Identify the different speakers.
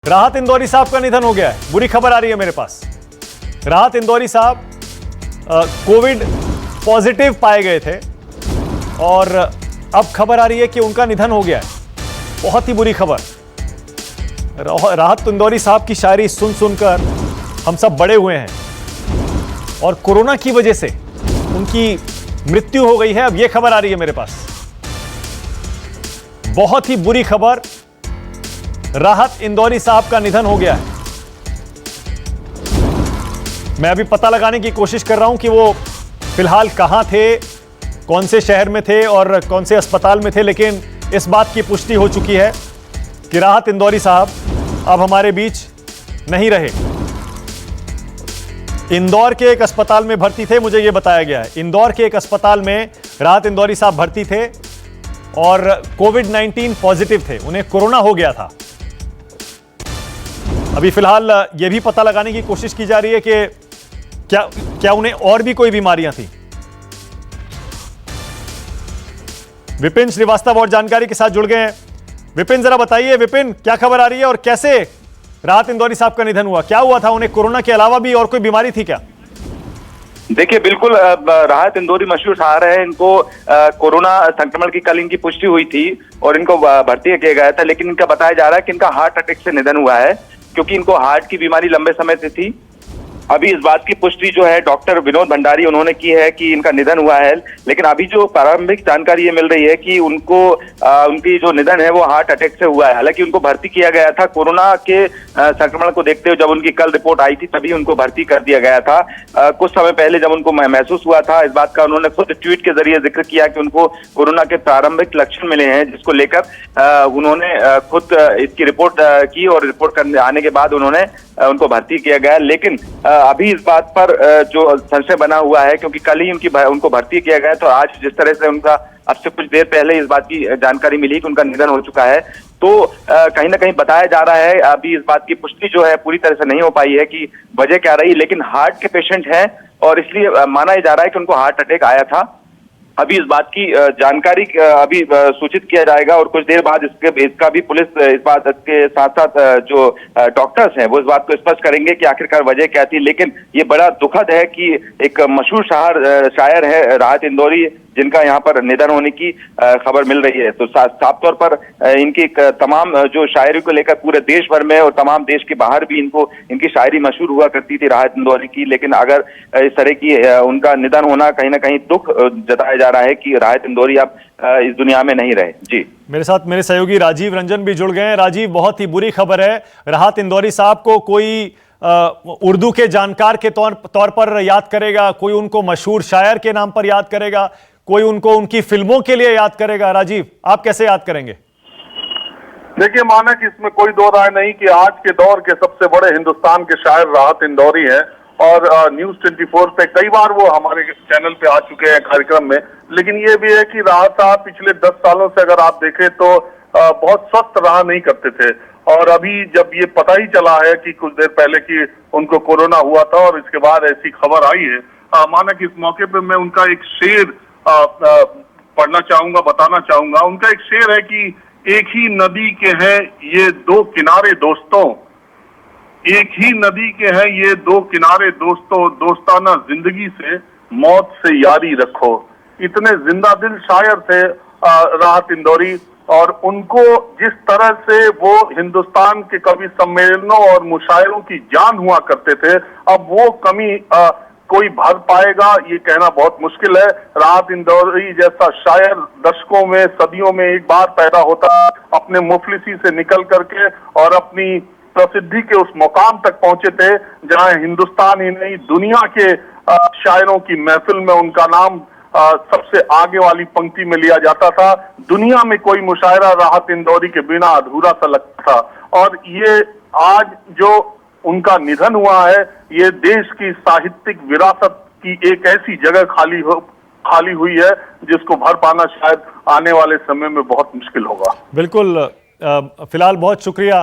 Speaker 1: राहत इंदौरी साहब का निधन हो गया है। बुरी खबर आ रही है मेरे पास। राहत इंदौरी साहब कोविड पॉजिटिव पाए गए थे और अब खबर आ रही है कि उनका निधन हो गया है। बहुत ही बुरी खबर। राहत इंदौरी साहब की शायरी सुन सुनकर हम सब बड़े हुए हैं और कोरोना की वजह से उनकी मृत्यु हो गई है। अब यह खबर आ रही है मेरे पास। बहुत ही बुरी खबर। राहत इंदौरी साहब का निधन हो गया है। मैं अभी पता लगाने की कोशिश कर रहा हूं कि वो फिलहाल कहां थे, कौन से शहर में थे और कौन से अस्पताल में थे, लेकिन इस बात की पुष्टि हो चुकी है कि राहत इंदौरी साहब अब हमारे बीच नहीं रहे। इंदौर के एक अस्पताल में भर्ती थे, मुझे यह बताया गया है। इंदौर के एक अस्पताल में राहत इंदौरी साहब भर्ती थे और कोविड-19 पॉजिटिव थे। उन्हें कोरोना हो गया था। अभी फिलहाल यह भी पता लगाने की कोशिश की जा रही है कि क्या उन्हें और भी कोई बीमारियां थी। विपिन श्रीवास्तव और जानकारी के साथ जुड़ गए हैं। विपिन, जरा बताइए विपिन, क्या खबर आ रही है और कैसे राहत इंदौरी साहब का निधन हुआ? क्या हुआ था उन्हें? कोरोना के अलावा भी और कोई बीमारी थी क्या?
Speaker 2: देखिए, बिल्कुल राहत इंदौरी मशहूर शायर है। इनको कोरोना संक्रमण की कल इनकी पुष्टि हुई थी और इनको भर्ती किया गया था, लेकिन इनका बताया जा रहा है कि इनका हार्ट अटैक से निधन हुआ है, क्योंकि इनको हार्ट की बीमारी लंबे समय से थी। अभी इस बात की पुष्टि जो है डॉक्टर विनोद भंडारी उन्होंने की है कि इनका निधन हुआ है, लेकिन अभी जो प्रारंभिक जानकारी ये मिल रही है कि उनको उनकी जो निधन है वो हार्ट अटैक से हुआ है। हालांकि उनको भर्ती किया गया था कोरोना के संक्रमण को देखते हुए। जब उनकी कल रिपोर्ट आई थी तभी उनको भर्ती कर दिया गया था। कुछ समय पहले जब उनको महसूस हुआ था, इस बात का उन्होंने खुद ट्वीट के जरिए जिक्र किया कि उनको कोरोना के प्रारंभिक लक्षण मिले हैं, जिसको लेकर उन्होंने खुद इसकी रिपोर्ट की और रिपोर्ट करने आने के बाद उन्होंने उनको भर्ती किया गया। लेकिन अभी इस बात पर जो संशय बना हुआ है, क्योंकि कल ही उनको भर्ती किया गया, तो आज जिस तरह से उनका अब से कुछ देर पहले इस बात की जानकारी मिली कि उनका निधन हो चुका है, तो कहीं ना कहीं बताया जा रहा है। अभी इस बात की पुष्टि जो है पूरी तरह से नहीं हो पाई है कि वजह क्या रही, लेकिन हार्ट के पेशेंट हैं और इसलिए माना जा रहा है कि उनको हार्ट अटैक आया था। अभी इस बात की जानकारी अभी सूचित किया जाएगा और कुछ देर बाद इसका भी पुलिस इस बात के साथ साथ जो डॉक्टर्स हैं वो इस बात को स्पष्ट करेंगे कि आखिरकार वजह क्या थी। लेकिन ये बड़ा दुखद है कि एक मशहूर शायर है राहत इंदौरी, जिनका यहाँ पर निधन होने की खबर मिल रही है। तो साफ तौर पर इनकी तमाम जो शायरी को लेकर पूरे देश भर में और तमाम देश के बाहर भी इनकी शायरी मशहूर हुआ करती थी राहत इंदौरी की। लेकिन अगर इस तरह की उनका निधन होना कहीं ना कहीं दुख जताया जा रहा है कि राहत इंदौरी अब इस दुनिया में नहीं रहे। जी, मेरे
Speaker 1: साथ मेरे सहयोगी राजीव रंजन भी जुड़ गए हैं। राजीव, बहुत ही बुरी खबर है। राहत इंदौरी साहब को कोई उर्दू के जानकार के तौर पर याद करेगा, कोई उनको मशहूर शायर के नाम पर याद करेगा, कोई उनको उनकी फिल्मों के लिए याद करेगा। राजीव, आप कैसे याद करेंगे?
Speaker 3: देखिए, माना कि इसमें कोई दो राय नहीं कि आज के दौर के सबसे बड़े हिंदुस्तान के शायर राहत इंदौरी हैं और न्यूज 24 पे कई बार वो हमारे चैनल पे आ चुके हैं कार्यक्रम में। लेकिन ये भी है कि राहत साहब पिछले 10 सालों से अगर आप देखें तो बहुत स्वस्थ रहा नहीं करते थे, और अभी जब ये पता ही चला है कि कुछ देर पहले कि उनको कोरोना हुआ था और इसके बाद ऐसी खबर आई है, माना कि इस मौके पे मैं उनका एक शेर पढ़ना चाहूंगा, बताना चाहूंगा। उनका एक शेर है कि एक ही नदी के हैं ये दो किनारे दोस्तों, एक ही नदी के हैं ये दो किनारे दोस्तों, दोस्ताना जिंदगी से मौत से यारी रखो। इतने जिंदा दिल शायर थे राहत इंदौरी, और उनको जिस तरह से वो हिंदुस्तान के कवि सम्मेलनों और मुशायरों की जान हुआ करते थे, अब वो कमी कोई भर पाएगा ये कहना बहुत मुश्किल है। राहत इंदौरी जैसा शायर दशकों में, सदियों में एक बार पैदा होता है, अपने मुफलिसी से निकल करके और अपनी प्रसिद्धि के उस मुकाम तक पहुंचे थे जहां हिंदुस्तान ही नहीं दुनिया के शायरों की महफिल में उनका नाम सबसे आगे वाली पंक्ति में लिया जाता था। दुनिया में कोई मुशायरा राहत इंदौरी के बिना अधूरा सा लगता था, और ये आज जो उनका निधन हुआ है, ये देश की साहित्यिक विरासत की एक ऐसी जगह खाली हुई है जिसको भर पाना शायद आने वाले समय में बहुत मुश्किल होगा।
Speaker 1: बिल्कुल। फिलहाल बहुत शुक्रिया।